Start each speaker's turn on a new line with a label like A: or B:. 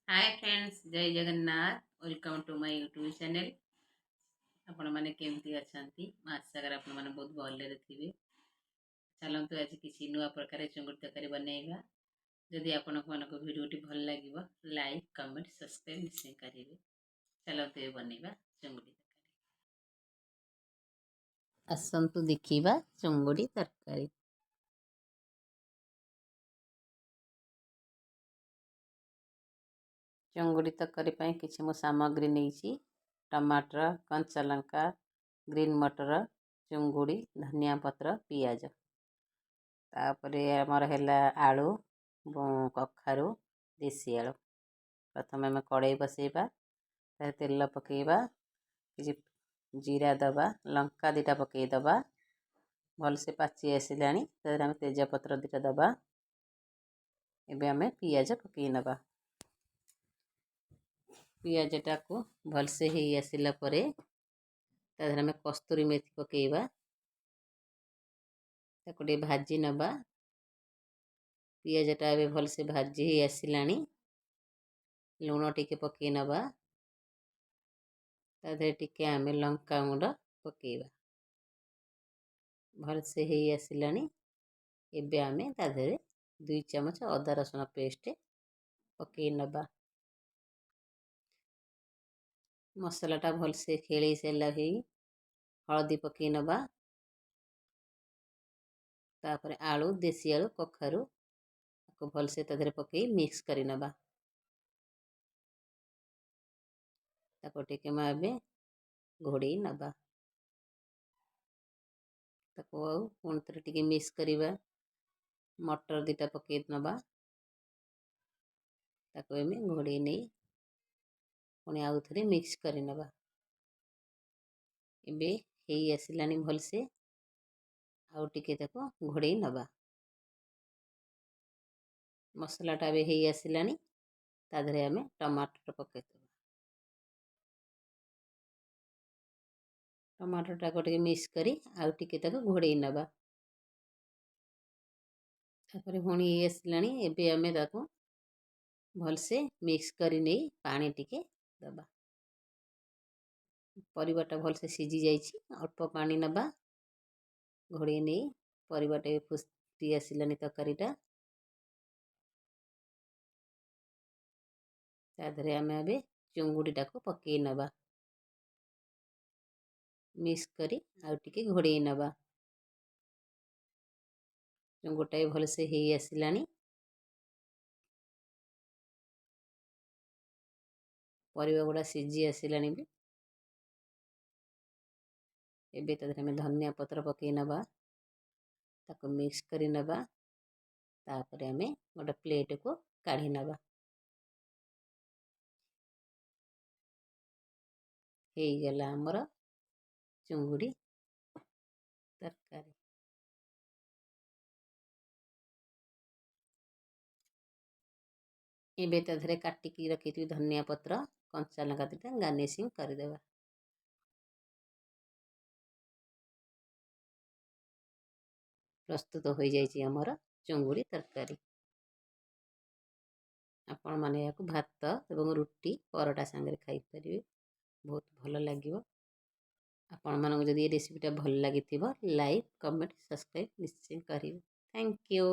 A: हाय friends, जय Jagannath. Welcome to my YouTube channel. आपण माने केमती अछंती? मैं आशा कर आपण माने बहुत भले थे। चलतु आज किसी नुआ प्रकार चुंगुड़ी तरकारी बनैबा। जदि आपण मानको वीडियोटी भल लागिबो लाइक कमेंट सब्सक्राइब निश्चय करिवे। चलतु ए बनैबा चुंगुड़ी तरकारी। आसंतु देखिबा चुंगुड़ी तरकारी। चुंगुड़ी तरकारी पई किछि मो सामग्री नेइछि। टमाटर, कंचा लंका, ग्रीन मटर, चुंगुड़ी, धनिया पत्र, पियाज। तापरे आमर हैला आलू, कखारू, देसी आलू। प्रथम आम कड़ाई बसैबा, तेल पकईबा, किछि जीरा दबा, लंका दीटा पकईदबा। भलसे पाची आसिलानी तादेहरे आम तेजपत्र दीटा दबा। एबे आमे पियाज पकई नबा। पियाजटा को भलसे ही आसिला परे तादेहरे आमे कस्तूरी मेथी पकईबा। ताको टे भाजी नबा। पियाजटा एबे भलसे भाजी ही आसिलानी। लूण टिके पकई नबा। तादेहरे टिके आमे लंका गुंड पकईबा। भलसे ही आसिलानी। एबे आमे तादेहरे 2 चमच अदा रसुण पेस्ट पकई नबा। मसलाटा भलसे खेली सारा ही हलदी पकई नबा। तापरे आलू, देसी आलू, कखारू को भलसे तादेहरे पकई मिक्स करी नबा। ताको टिके माबे घोड़ी नबा। ताको पुणी थे टिके मिक्स करिबा। मटर दीटा पकई नबा। ताको एमे घोड़ी नहीं पुणी आउ थे मिक्स करी नबा। एबे हेई आसिलानी भलसे आउ टिके ताको घोड़ी नबा। मसलाटा भी हेई आसिलानी तादेहरे आमे टमाटर पकई दबा। टमाटरटा को टिके मिक्स करी आउ टिके ताको घोड़ी नबा। तापरे पुणी हेई आसिलानी एबे आमे ताको भलसे मिक्स करी नहीं पानी टिके दबा। परिवाटा भलसे सीझी जाइछि। अल्प पानी नबा। घोड़ी नहीं परिवाटा फुटी आसिलानी तरकारीटा। तादेहरे आमे एबे चुंगुड़ीटा को पकई नबा। मिक्स करी आउ टिके घोड़ी नबा। चुंगुड़ीटा भलसे हेई आसिलानी। परिवा गुड़ा सीझी आसिलानी भी। एबे तादेहरे आमे धनिया पत्र पकई नबा। ताको मिक्स करी नबा। तापरे आमे गोटे प्लेट को काढ़ी नबा। हेई गला हमर चुंगुड़ी तरकारी। एबे तादेहरे काटिकी रखिथि धनिया पत्र, कंचा लंका दीटा गार्निशिंग करदेबा। प्रस्तुत हो जाइछि हमर चुंगुड़ी तरकारी। आपण माने याकू भात एवं रुटी परोटा संगे खाई परिबे। बहुत भल लागिवो। आपण मानक जदि ये रेसिपीटा भल लागिथिबो लाइक कमेंट सब्सक्राइब निश्चय करिवे। Thank you.